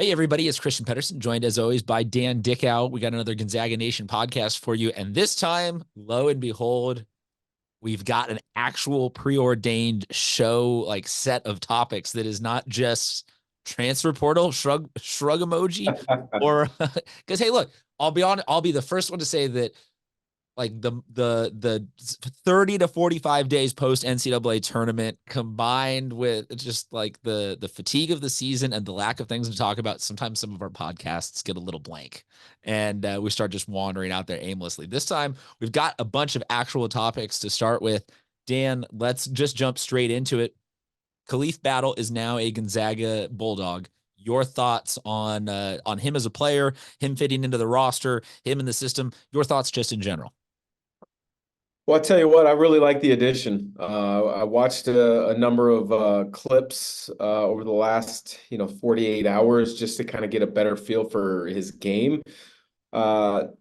Hey, everybody, it's Christian Pedersen, joined as always by Dan Dickau. We got another Gonzaga Nation podcast for you. And this time, lo and behold, we've got an actual preordained show, like set of topics that is not just transfer portal, shrug emoji, or because, hey, look, I'll be the first one to say that like the 30 to 45 days post NCAA tournament combined with just like the fatigue of the season and the lack of things to talk about, sometimes some of our podcasts get a little blank and we start just wandering out there aimlessly. This time we've got a bunch of actual topics to start with. Dan, let's just jump straight into it. Khalif Battle is now a Gonzaga Bulldog. Your thoughts on him as a player, him fitting into the roster, him in the system, your thoughts just in general. Well, I tell you what, I really like the addition. I watched a number of clips over the last, 48 hours just to kind of get a better feel for his game.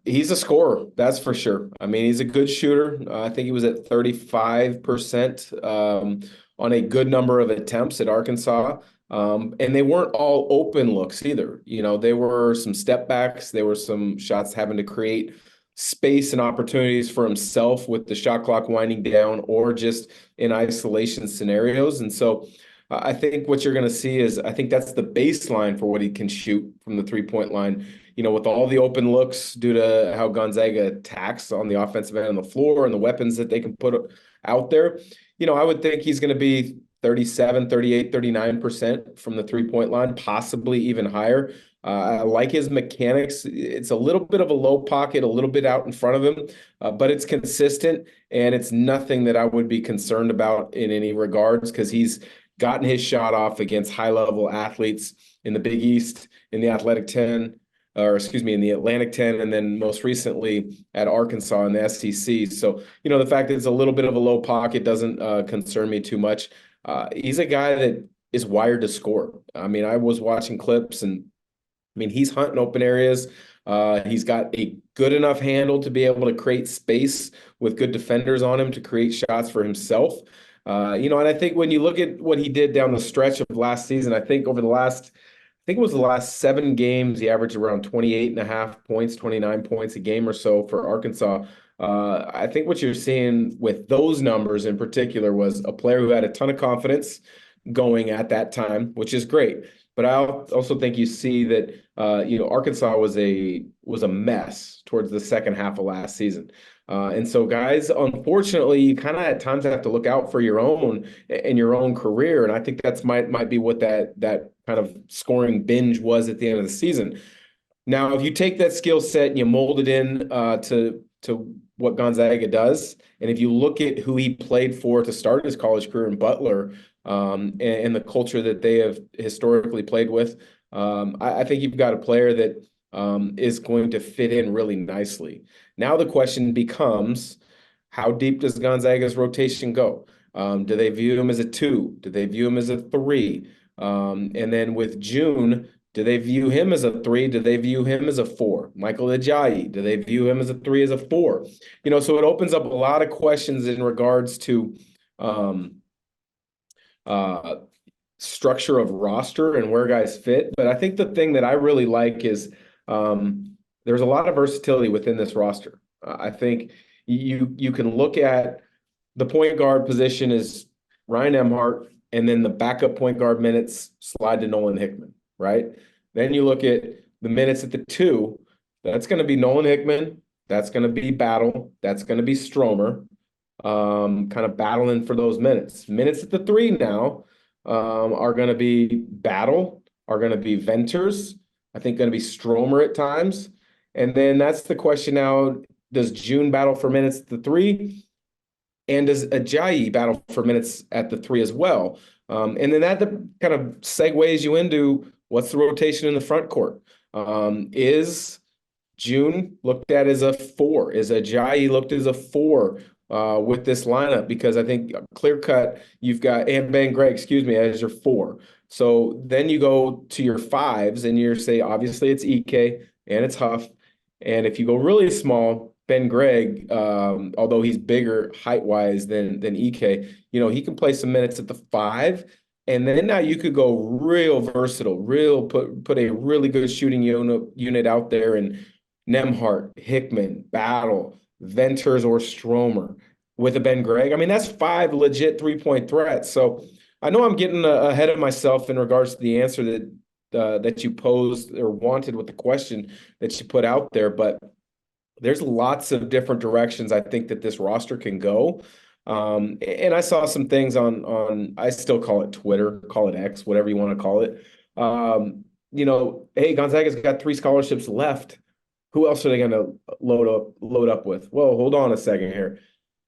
He's a scorer, that's for sure. I mean, he's a good shooter. I think he was at 35% on a good number of attempts at Arkansas. And they weren't all open looks either. There were some step backs. There were some shots having to create space and opportunities for himself with the shot clock winding down or just in isolation scenarios. And so I think what you're going to see is I think that's the baseline for what he can shoot from the 3-point line. With all the open looks due to how Gonzaga attacks on the offensive end of the floor and the weapons that they can put out there, I would think he's going to be 37, 38, 39% from the 3-point line, possibly even higher. I like his mechanics. It's a little bit of a low pocket, a little bit out in front of him, but it's consistent, and it's nothing that I would be concerned about in any regards because he's gotten his shot off against high-level athletes in the Big East, in the Athletic 10, in the Atlantic 10, and then most recently at Arkansas in the SEC. So, the fact that it's a little bit of a low pocket doesn't concern me too much. He's a guy that is wired to score. I mean, I was watching clips and he's hunting open areas. He's got a good enough handle to be able to create space with good defenders on him to create shots for himself. And I think when you look at what he did down the stretch of last season, I think it was the last 7 games, he averaged around 28 and a half points, 29 points a game or so for Arkansas. I think what you're seeing with those numbers in particular was a player who had a ton of confidence going at that time, which is great. But I also think you see that Arkansas was a mess towards the second half of last season. And so guys, unfortunately, you kind of at times have to look out for your own and your own career. And I think that's might be what that kind of scoring binge was at the end of the season. Now, if you take that skill set and you mold it in to what Gonzaga does, and if you look at who he played for to start his college career in Butler, and the culture that they have historically played with, I think you've got a player that is going to fit in really nicely. Now the question becomes, how deep does Gonzaga's rotation go? Do they view him as a 2? Do they view him as a 3? And then with June, do they view him as a 3? Do they view him as a 4? Michael Ajayi, do they view him as a 3, as a 4? So it opens up a lot of questions in regards to structure of roster and where guys fit. But I think the thing that I really like is there's a lot of versatility within this roster. I think you can look at the point guard position is Ryan Emhart, and then the backup point guard minutes slide to Nolan Hickman, right? Then you look at the minutes at the 2, that's going to be Nolan Hickman, that's going to be Battle, that's going to be Stromer, kind of battling for those minutes. Minutes at the 3 now are going to be Battle, are going to be Venters, I think going to be Stromer at times. And then that's the question now, does June battle for minutes at the 3? And does Ajayi battle for minutes at the 3 as well? And then that kind of segues you into what's the rotation in the front court? Is June looked at as a 4? Is Ajayi looked as a 4 with this lineup? Because I think clear cut, you've got Ben Gregg, as your 4. So then you go to your 5s and you say, obviously it's Ike and it's Huff. And if you go really small, Ben Gregg, although he's bigger height-wise than Ike, he can play some minutes at the 5. And then now you could go real versatile, real put a really good shooting unit out there and Nemhart, Hickman, Battle, Venters, or Stromer with a Ben Gregg. I mean, that's 5 legit 3-point threats. So I know I'm getting ahead of myself in regards to the answer that you posed or wanted with the question that you put out there, but there's lots of different directions I think that this roster can go. And I saw some things on I still call it Twitter, call it X, whatever you want to call it. Hey, Gonzaga's got 3 scholarships left. Who else are they going to load up with? Well, hold on a second here.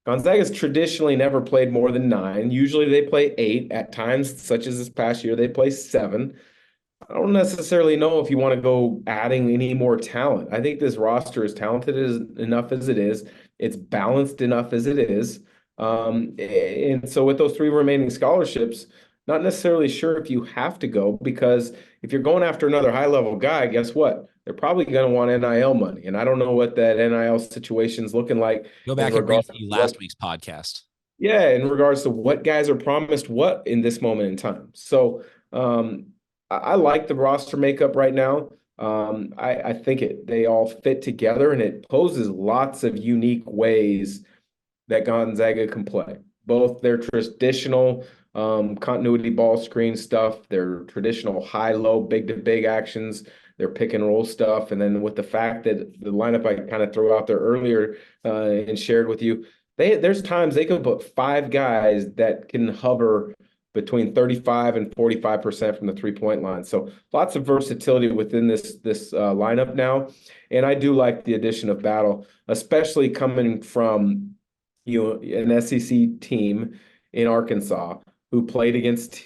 Gonzaga's traditionally never played more than 9. Usually they play 8. At times, such as this past year, they play 7. I don't necessarily know if you want to go adding any more talent. I think this roster is talented enough as it is. It's balanced enough as it is. And so with those 3 remaining scholarships, not necessarily sure if you have to go, because if you're going after another high-level guy, guess what? They're probably going to want NIL money. And I don't know what that NIL situation is looking like Go in back and regards to review what, last week's podcast. yeah, in regards to what guys are promised what in this moment in time. So I like the roster makeup right now. I think they all fit together, and it poses lots of unique ways that Gonzaga can play. Both their traditional continuity ball screen stuff, their traditional high-low, big-to-big actions, their pick and roll stuff, and then with the fact that the lineup I kind of threw out there earlier and shared with you, there's times they can put 5 guys that can hover between 35 and 45% from the 3-point line. So lots of versatility within this lineup now. And I do like the addition of Battle, especially coming from an SEC team in Arkansas who played against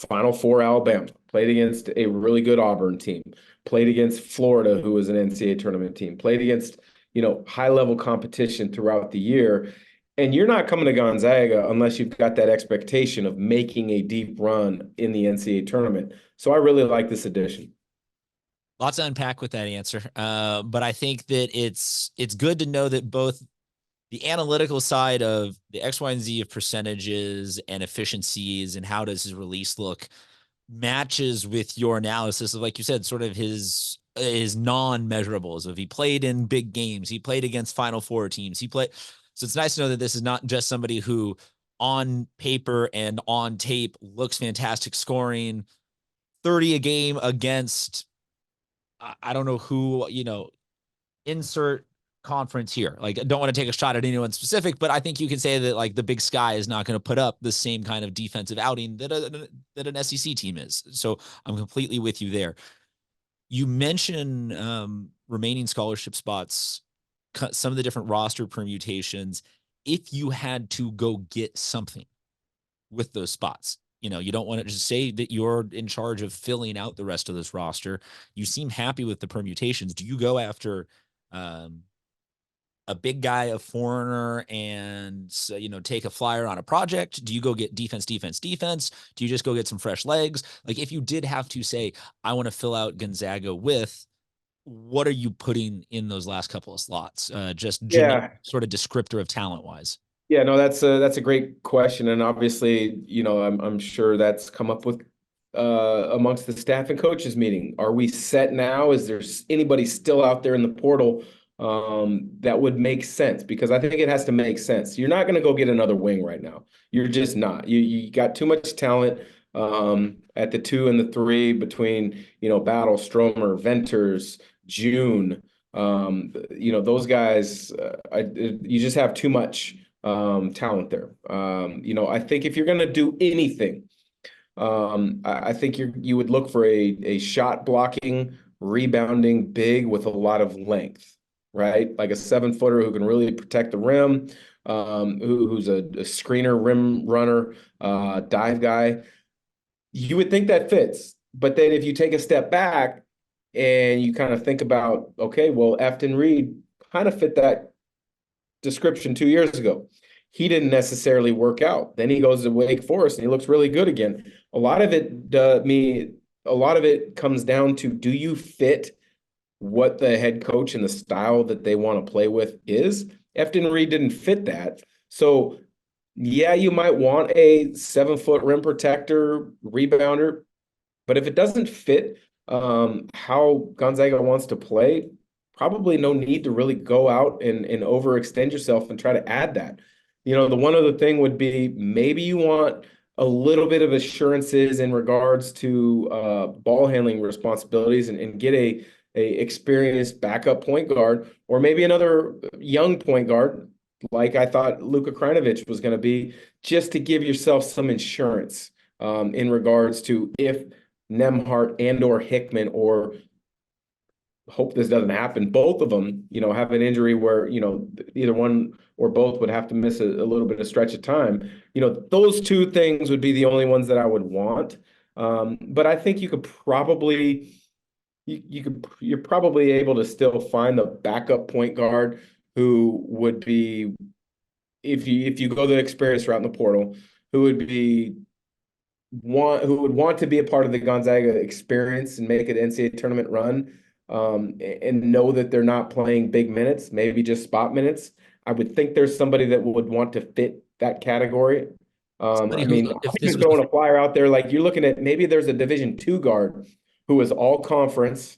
Final Four Alabama, played against a really good Auburn team, played against Florida, who was an NCAA tournament team, played against, high level competition throughout the year. And you're not coming to Gonzaga unless you've got that expectation of making a deep run in the NCAA tournament. So I really like this addition. Lots to unpack with that answer. But I think that it's good to know that both the analytical side of the X, Y, and Z of percentages and efficiencies and how does his release look matches with your analysis of, like you said, sort of his non-measurables of he played in big games, he played against Final Four teams, he played. So it's nice to know that this is not just somebody who on paper and on tape looks fantastic, scoring 30 a game against I don't know who, insert conference here. Like, I don't want to take a shot at anyone specific, but I think you can say that like the Big Sky is not going to put up the same kind of defensive outing that an SEC team is. So I'm completely with you there. You mentioned remaining scholarship spots, some of the different roster permutations. If you had to go get something with those spots, you don't want to just say that you're in charge of filling out the rest of this roster. You seem happy with the permutations. Do you go after a big guy, a foreigner, and take a flyer on a project? Do you go get defense? Do you just go get some fresh legs? Like, if you did have to say, I want to fill out Gonzaga with, what are you putting in those last couple of slots? Just Yeah. sort of descriptor of talent wise. Yeah, no, that's a great question, and obviously, I'm sure that's come up with amongst the staff and coaches meeting. Are we set now? Is there anybody still out there in the portal that would make sense? Because I think it has to make sense. You're not going to go get another wing right now. You're just not. You got too much talent at the 2 and the 3 between Battle, Stromer, Venters, June. Those guys. You just have too much talent there. I think if you're going to do anything, I think you would look for a shot blocking, rebounding big with a lot of length, right? Like a 7-footer who can really protect the rim, who's a screener, rim runner, dive guy. You would think that fits. But then if you take a step back and you kind of think about, okay, well, Efton Reed kind of fit that description 2 years ago. He didn't necessarily work out. Then he goes to Wake Forest and he looks really good again. A lot of it comes down to, do you fit what the head coach and the style that they want to play with is? Efton Reed didn't fit that. So Yeah, you might want a 7 foot rim protector, rebounder, but if it doesn't fit how Gonzaga wants to play, probably no need to really go out and overextend yourself and try to add that. The one other thing would be maybe you want a little bit of assurances in regards to ball handling responsibilities and get a experienced backup point guard, or maybe another young point guard like I thought Luka Krajinovic was going to be, just to give yourself some insurance in regards to if Nemhart and or Hickman, or hope this doesn't happen, both of them, have an injury where, either one or both would have to miss a little bit of stretch of time. Those two things would be the only ones that I would want. But I think you could probably you're probably able to still find the backup point guard who would be, if you go the experience route in the portal, who would be who would want to be a part of the Gonzaga experience and make an NCAA tournament run, and know that they're not playing big minutes, maybe just spot minutes. I would think there's somebody that would want to fit that category. Somebody I who, mean, I'm if this just was the throwing a flyer out there. Like, you're looking at, maybe there's a Division II guard who is all conference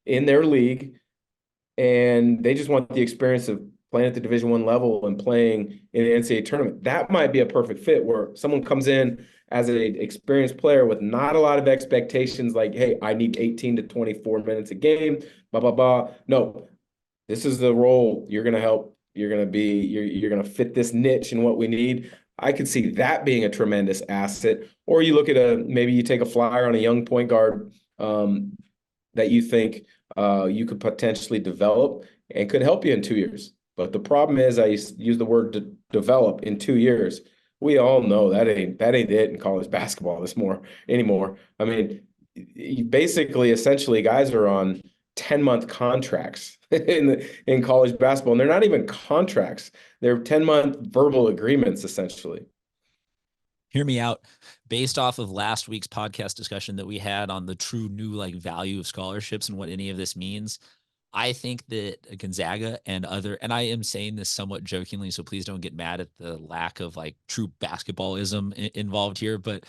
in their league, and they just want the experience of playing at the Division I level and playing in the NCAA tournament. That might be a perfect fit, where someone comes in as an experienced player with not a lot of expectations, like, hey, I need 18 to 24 minutes a game, blah, blah, blah. No, this is the role you're going to help. You're going to fit this niche in what we need. I could see that being a tremendous asset. Or you look at maybe you take a flyer on a young point guard that you think you could potentially develop and could help you in 2 years. But the problem is, I use the word develop in 2 years. We all know that ain't it in college basketball anymore. I mean, essentially, guys are on 10-month contracts in college basketball, and they're not even contracts. They're 10-month verbal agreements, essentially. Hear me out. Based off of last week's podcast discussion that we had on the true new like value of scholarships and what any of this means, I think that Gonzaga and I am saying this somewhat jokingly, so please don't get mad at the lack of like true basketballism involved here, but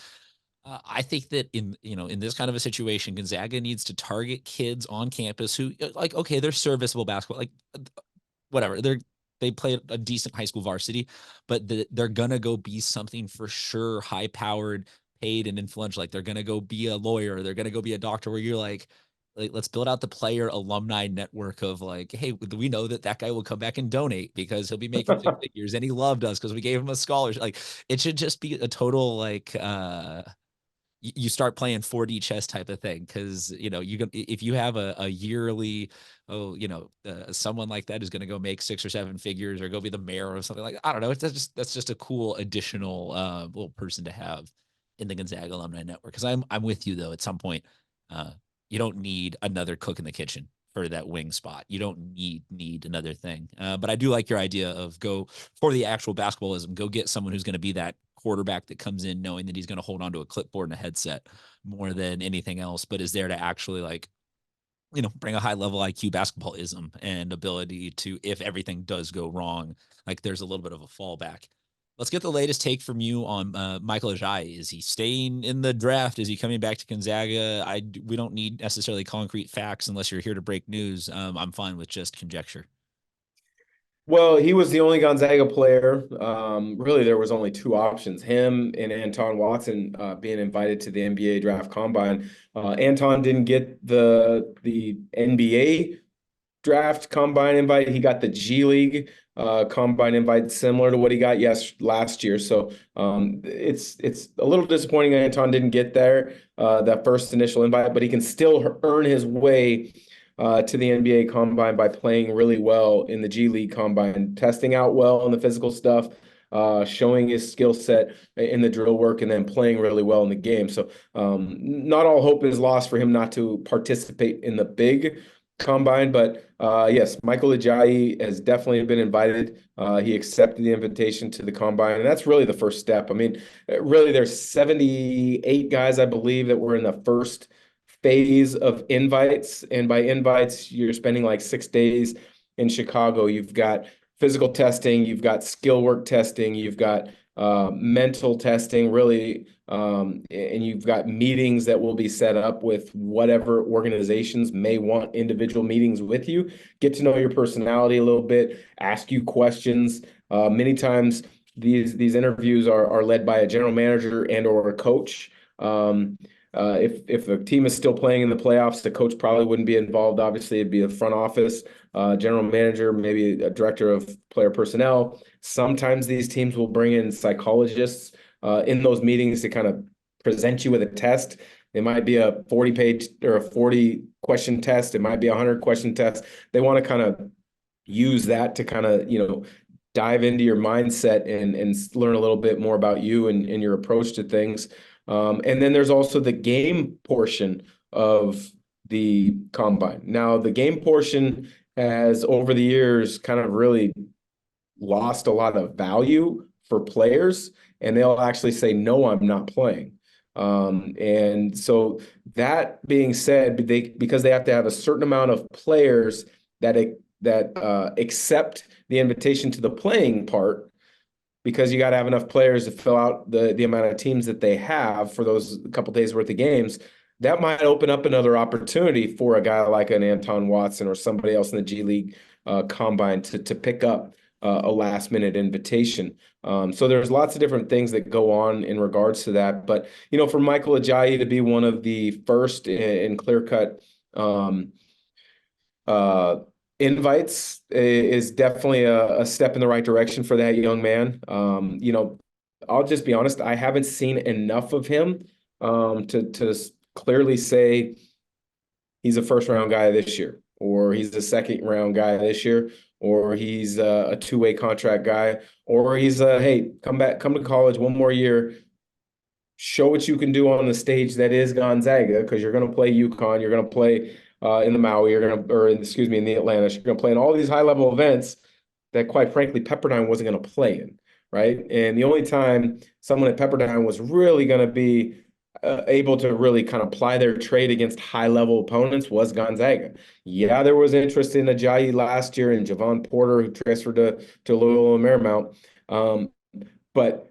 I think that in this kind of a situation, Gonzaga needs to target kids on campus who, like, okay, they're serviceable basketball, like whatever, they play a decent high school varsity, but they're gonna go be something for sure, high powered, paid, and influential. Like, they're gonna go be a lawyer, they're gonna go be a doctor. Where you're like, let's build out the player alumni network of like, hey, we know that guy will come back and donate because he'll be making 6 figures, and he loved us because we gave him a scholarship. Like, it should just be a total like you start playing 4D chess type of thing, because if you have a yearly, someone like that is going to go make 6 or 7 figures or go be the mayor or something, like, I don't know, that's just a cool additional little person to have in the Gonzaga alumni network. Because I'm with you though, at some point you don't need another cook in the kitchen for that wing spot. You don't need another thing. But I do like your idea of go for the actual basketballism. Go get someone who's going to be that quarterback that comes in knowing that he's going to hold on to a clipboard and a headset more than anything else, but is there to actually like, bring a high level IQ basketballism and ability to, if everything does go wrong, like there's a little bit of a fallback. Let's get the latest take from you on Michael Ajayi. Is he staying in the draft? Is he coming back to Gonzaga? We don't need necessarily concrete facts unless you're here to break news. I'm fine with just conjecture. Well, he was the only Gonzaga player. Really, there was only two options: him and Anton Watson being invited to the NBA draft combine. Anton didn't get the NBA draft combine invite. He got the G League combine invite, similar to what he got last year. So it's a little disappointing Anton didn't get that first initial invite, but he can still earn his way to the NBA combine by playing really well in the G League combine, testing out well on the physical stuff, showing his skill set in the drill work, and then playing really well in the game. So not all hope is lost for him not to participate in the big combine. But yes, Michael Ajayi has definitely been invited. He accepted the invitation to the combine, and that's really the first step. I mean, really, there's 78 guys, I believe, that were in the first phase of invites. And by invites, you're spending like 6 days in Chicago. You've got physical testing, you've got skill work testing, you've got mental testing, really, and you've got meetings that will be set up with whatever organizations may want individual meetings with you. Get to know your personality a little bit, ask you questions. Many times these interviews are led by a general manager and or a coach. If the team is still playing in the playoffs, the coach probably wouldn't be involved. Obviously, it'd be the front office, general manager, maybe a director of player personnel. Sometimes these teams will bring in psychologists in those meetings to kind of present you with a test. It might be a 40-page or a 40-question test. It might be a 100-question test. They want to kind of use that to kind of, dive into your mindset and learn a little bit more about you and your approach to things. And then there's also the game portion of the combine. Now, the game portion has over the years kind of really lost a lot of value for players, and they'll actually say, no, I'm not playing. And so that being said, because they have to have a certain amount of players that accept the invitation to the playing part, because you got to have enough players to fill out the amount of teams that they have for those couple days worth of games. That might open up another opportunity for a guy like an Anton Watson or somebody else in the G League combine to pick up a last minute invitation. So there's lots of different things that go on in regards to that. But, for Michael Ajayi to be one of the first in clear-cut invites is definitely a step in the right direction for that young man. I'll just be honest, I haven't seen enough of him to clearly say he's a first-round guy this year, or he's a second-round guy this year, or he's a two-way contract guy, or he's hey, come to college one more year, show what you can do on the stage that is Gonzaga, because you're going to play UConn, you're going to play in the Maui, in the Atlantis, you're going to play in all these high-level events that, quite frankly, Pepperdine wasn't going to play in, right? And the only time someone at Pepperdine was really going to be able to really kind of ply their trade against high-level opponents was Gonzaga. Yeah, there was interest in Ajayi last year and Javon Porter, who transferred to Louisville and Marymount. But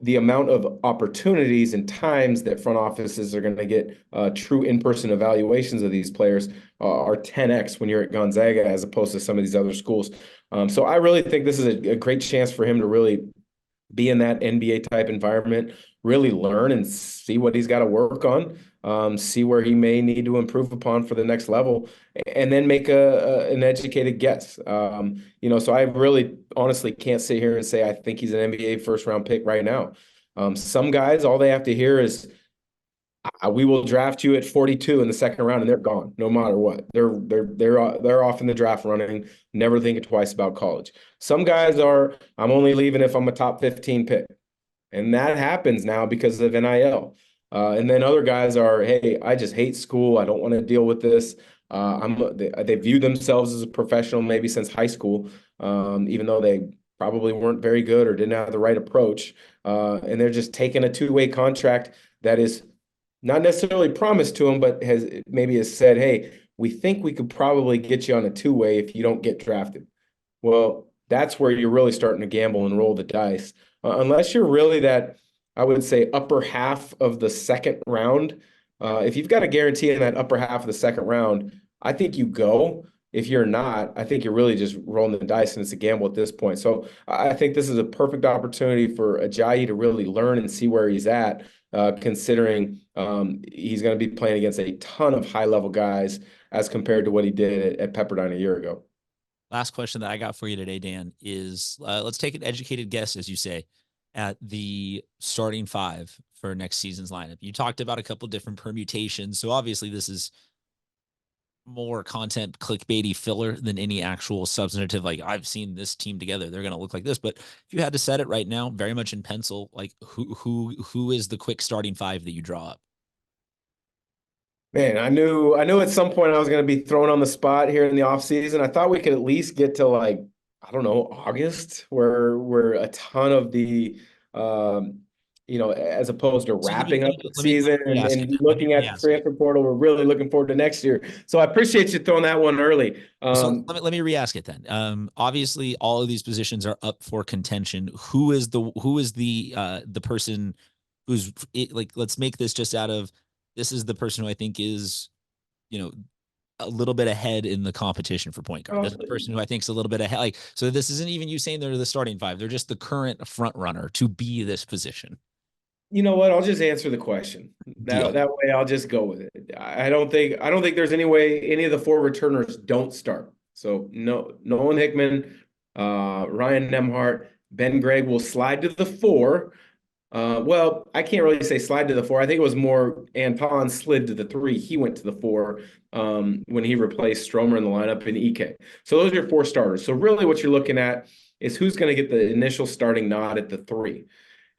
the amount of opportunities and times that front offices are going to get true in-person evaluations of these players are 10x when you're at Gonzaga as opposed to some of these other schools. So I really think this is a great chance for him to really be in that NBA type environment, really learn and see what he's got to work on, see where he may need to improve upon for the next level, and then make an educated guess. So I really honestly can't sit here and say I think he's an NBA first round pick right now. Some guys, all they have to hear is, we will draft you at 42 in the second round, and they're gone no matter what. They're off in the draft running, never thinking twice about college. Some guys are, I'm only leaving if I'm a top 15 pick. And that happens now because of NIL. And then other guys are, hey, I just hate school. I don't want to deal with this. They view themselves as a professional maybe since high school, even though they probably weren't very good or didn't have the right approach. And they're just taking a two-way contract that is not necessarily promised to them, but has said, hey, we think we could probably get you on a two-way if you don't get drafted. Well, that's where you're really starting to gamble and roll the dice. Unless you're really that, I would say, upper half of the second round. If you've got a guarantee in that upper half of the second round, I think you go. If you're not, I think you're really just rolling the dice, and it's a gamble at this point. So I think this is a perfect opportunity for Ajayi to really learn and see where he's at, considering he's going to be playing against a ton of high-level guys as compared to what he did at Pepperdine a year ago. Last question that I got for you today, Dan, is let's take an educated guess, as you say, at the starting five for next season's lineup. You talked about a couple different permutations, so obviously this is more content clickbaity filler than any actual substantive, like, I've seen this team together, they're going to look like this. But if you had to set it right now, very much in pencil, like who is the quick starting five that you draw up? Man, I knew at some point I was going to be thrown on the spot here in the off season. I thought we could at least get to, I don't know, August, where a ton of the as opposed to So wrapping up the let me season ask you and then. looking Let me at the ask you. transfer portal. We're really looking forward to next year. So I appreciate you throwing that one early. So let me re-ask it then. Obviously, all of these positions are up for contention. Who is the person who's like? Let's make this just out of this is the person who I think is, you know, a little bit ahead in the competition for point guard. This is the person who I think is a little bit ahead. Like, so this isn't even you saying they're the starting five. They're just the current front runner to be this position. You know what? I'll just answer the question. Deal. That way I'll just go with it. I don't think there's any way any of the four returners don't start. So no, Nolan Hickman, Ryan Nemhart, Ben Gregg will slide to the four. Well, I can't really say slide to the four. I think it was more Anton slid to the three. He went to the four when he replaced Stromer in the lineup in EK. So those are your four starters. So really what you're looking at is who's going to get the initial starting nod at the three.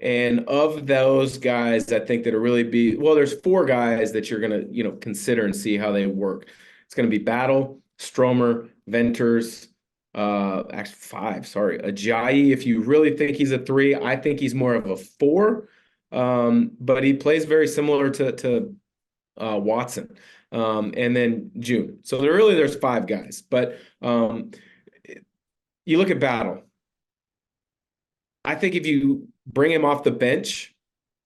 And of those guys, I think that'll really be, well, there's four guys that you're going to, consider and see how they work. It's going to be Battle, Stromer, Venters, actually five, sorry. Ajayi, if you really think he's a three, I think he's more of a four. But he plays very similar to Watson. And then June. So there's five guys. But you look at Battle. I think if you bring him off the bench,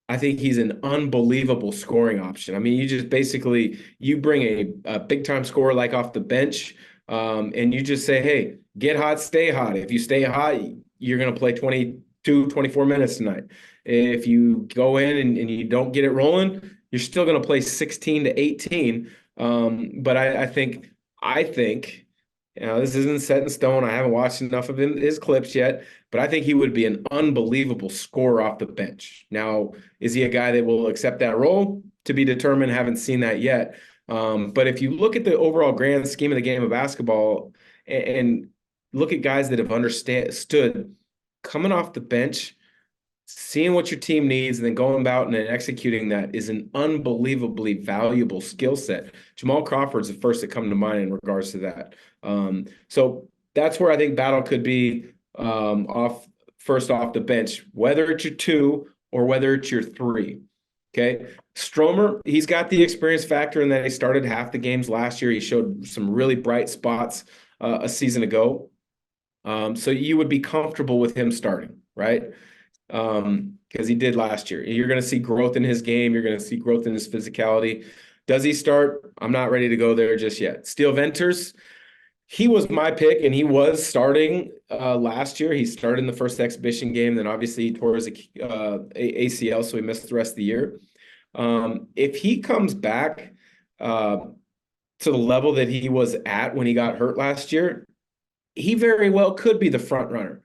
I think he's an unbelievable scoring option. I mean, you just basically you bring a big time scorer like off the bench, and you just say, hey, get hot, stay hot. If you stay hot, you're going to play 22, 24 minutes tonight. If you go in and you don't get it rolling, you're still going to play 16 to 18. But I think, this isn't set in stone. I haven't watched enough of his clips yet, but I think he would be an unbelievable scorer off the bench. Now, is he a guy that will accept that role? To be determined. Haven't seen that yet. But if you look at the overall grand scheme of the game of basketball and look at guys that have understood coming off the bench, seeing what your team needs, and then going about and executing that is an unbelievably valuable skill set. Jamal Crawford's the first to come to mind in regards to that. So that's where I think Battle could be off the bench, whether it's your two or whether it's your three. Okay. Stromer, he's got the experience factor in that he started half the games last year. He showed some really bright spots a season ago. So you would be comfortable with him starting, right? Because he did last year. You're going to see growth in his game. You're going to see growth in his physicality. Does he start? I'm not ready to go there just yet. Steele Venters, he was my pick, and he was starting last year. He started in the first exhibition game. Then obviously he tore his ACL, so he missed the rest of the year. If he comes back to the level that he was at when he got hurt last year, he very well could be the front runner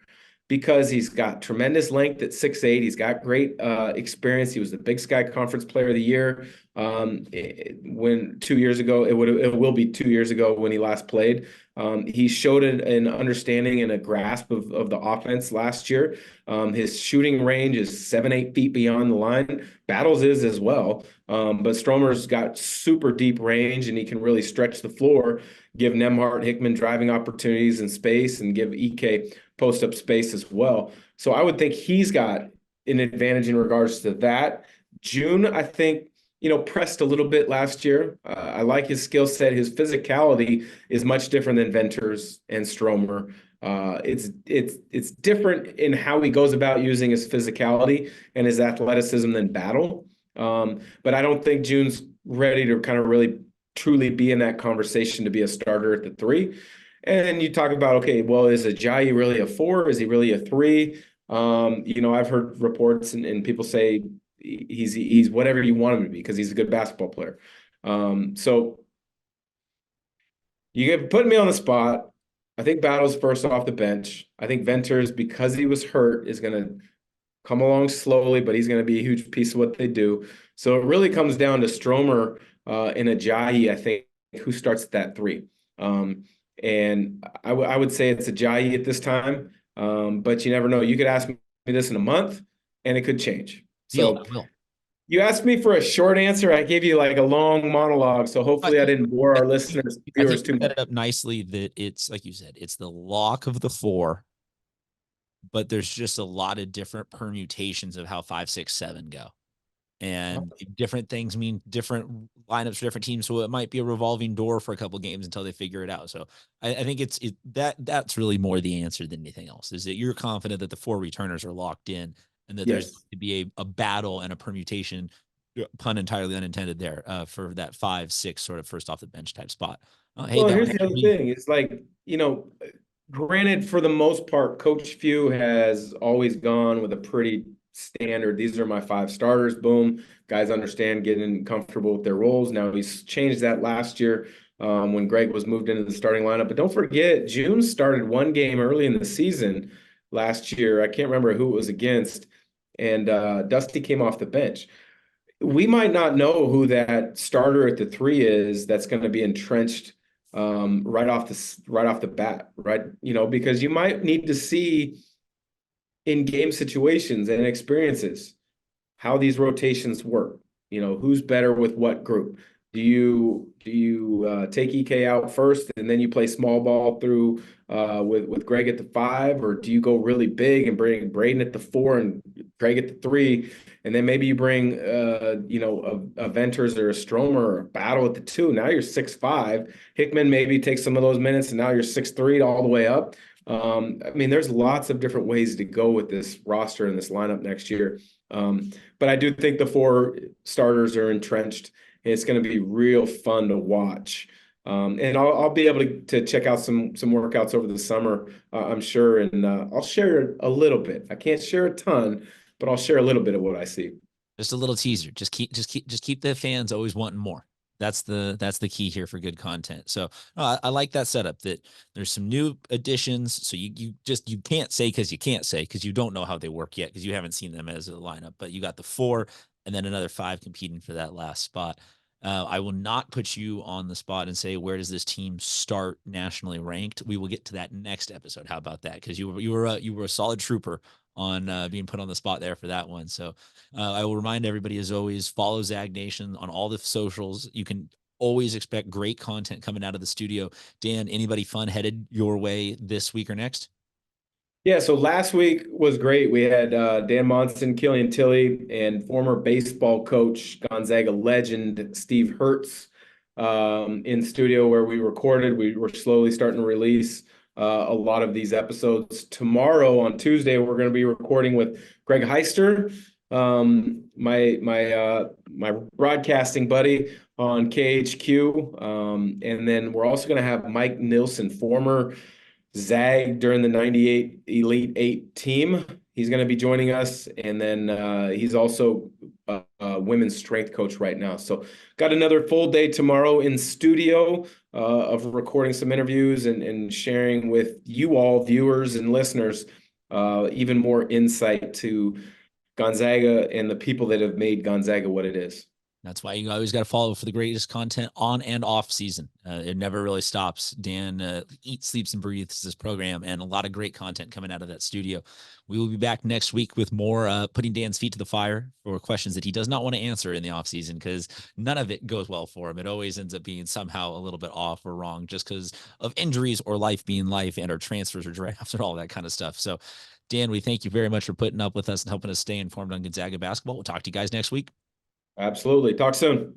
because he's got tremendous length at 6'8". He's got great experience. He was the Big Sky Conference Player of the Year when 2 years ago. It will be 2 years ago when he last played. He showed an understanding and a grasp of the offense last year. His shooting range is 7-8 feet beyond the line. Battles is as well. But Stromer's got super deep range, and he can really stretch the floor, give Nemhart, Hickman driving opportunities and space, and give EK post-up space as well. So I would think he's got an advantage in regards to that. June, I think, pressed a little bit last year. I like his skill set. His physicality is much different than Venters and Stromer. It's different in how he goes about using his physicality and his athleticism than Battle. But I don't think June's ready to kind of really truly be in that conversation to be a starter at the three. And then you talk about, okay, well, is Ajayi really a four? Is he really a three? I've heard reports and people say he's whatever you want him to be because he's a good basketball player. So you get putting me on the spot. I think Battle's first off the bench. I think Venters, because he was hurt, is going to come along slowly, but he's going to be a huge piece of what they do. So it really comes down to Stromer and Ajayi, I think, who starts at that three. And I would say it's Ajayi at this time, but you never know. You could ask me this in a month, and it could change. Deal. So I will. you asked me for a short answer. I gave you like a long monologue, so hopefully I didn't bore our listeners, viewers too You set much. it up nicely that it's like you said, it's the lock of the four. but there's just a lot of different permutations of how 5, 6, 7 go. And different things mean different lineups for different teams. So it might be a revolving door for a couple games until they figure it out. So I think that's really more the answer than anything else, is that you're confident that the 4 returners are locked in and that there's Yes. to be a battle and a permutation, pun entirely unintended there, for that 5, 6 sort of first off the bench type spot. Hey, Well, that here's might the other be thing. It's like, granted, for the most part, Coach Few has always gone with a pretty standard. These are my 5 starters. Boom. Guys understand getting comfortable with their roles. Now he's changed that last year when Greg was moved into the starting lineup. But don't forget, June started one game early in the season last year. I can't remember who it was against. And Dusty came off the bench. We might not know who that starter at the 3 is that's going to be entrenched right off the bat, right? Because you might need to see in game situations and experiences how these rotations work. Who's better with what group? Do you take EK out first and then you play small ball through with Greg at the 5, or do you go really big and bring Braden at the 4 and Greg at the 3, and then maybe you bring a Venters or a Stromer or a Battle at the 2? Now you're 6'5". Hickman maybe takes some of those minutes, and now you're 6'3" all the way up. I mean, there's lots of different ways to go with this roster and this lineup next year. But I do think the 4 starters are entrenched. It's going to be real fun to watch. And I'll be able to check out some workouts over the summer, I'm sure, and I'll share a little bit. I can't share a ton, but I'll share a little bit of what I see. just a little teaser. Just keep the fans always wanting more. That's the key here for good content. So I like that setup, that there's some new additions. So you can't say because you can't say because you don't know how they work yet because you haven't seen them as a lineup. But you got the 4 and then another 5 competing for that last spot. I will not put you on the spot and say, where does this team start nationally ranked? We will get to that next episode. How about that? Because you were a solid trooper on being put on the spot there for that one. So I will remind everybody, as always, follow Zag Nation on all the socials. You can always expect great content coming out of the studio. Dan, anybody fun headed your way this week or next? Yeah, so last week was great. We had Dan Monson, Killian Tilly, and former baseball coach, Gonzaga legend Steve Hertz in studio where we recorded. We were slowly starting to release a lot of these episodes. Tomorrow on Tuesday, we're going to be recording with Greg Heister, my broadcasting buddy on KHQ, and then we're also going to have Mike Nilsson, former Zag during the 98 Elite 8 team. He's going to be joining us. And then he's also a women's strength coach right now. So got another full day tomorrow in studio of recording some interviews and sharing with you all, viewers and listeners, even more insight to Gonzaga and the people that have made Gonzaga what it is. That's why you always got to follow for the greatest content on and off season. It never really stops. Dan eats, sleeps, and breathes this program, and a lot of great content coming out of that studio. We will be back next week with more putting Dan's feet to the fire for questions that he does not want to answer in the off season, because none of it goes well for him. It always ends up being somehow a little bit off or wrong just because of injuries or life being life and or transfers or drafts and all that kind of stuff. So, Dan, we thank you very much for putting up with us and helping us stay informed on Gonzaga basketball. We'll talk to you guys next week. Absolutely. Talk soon.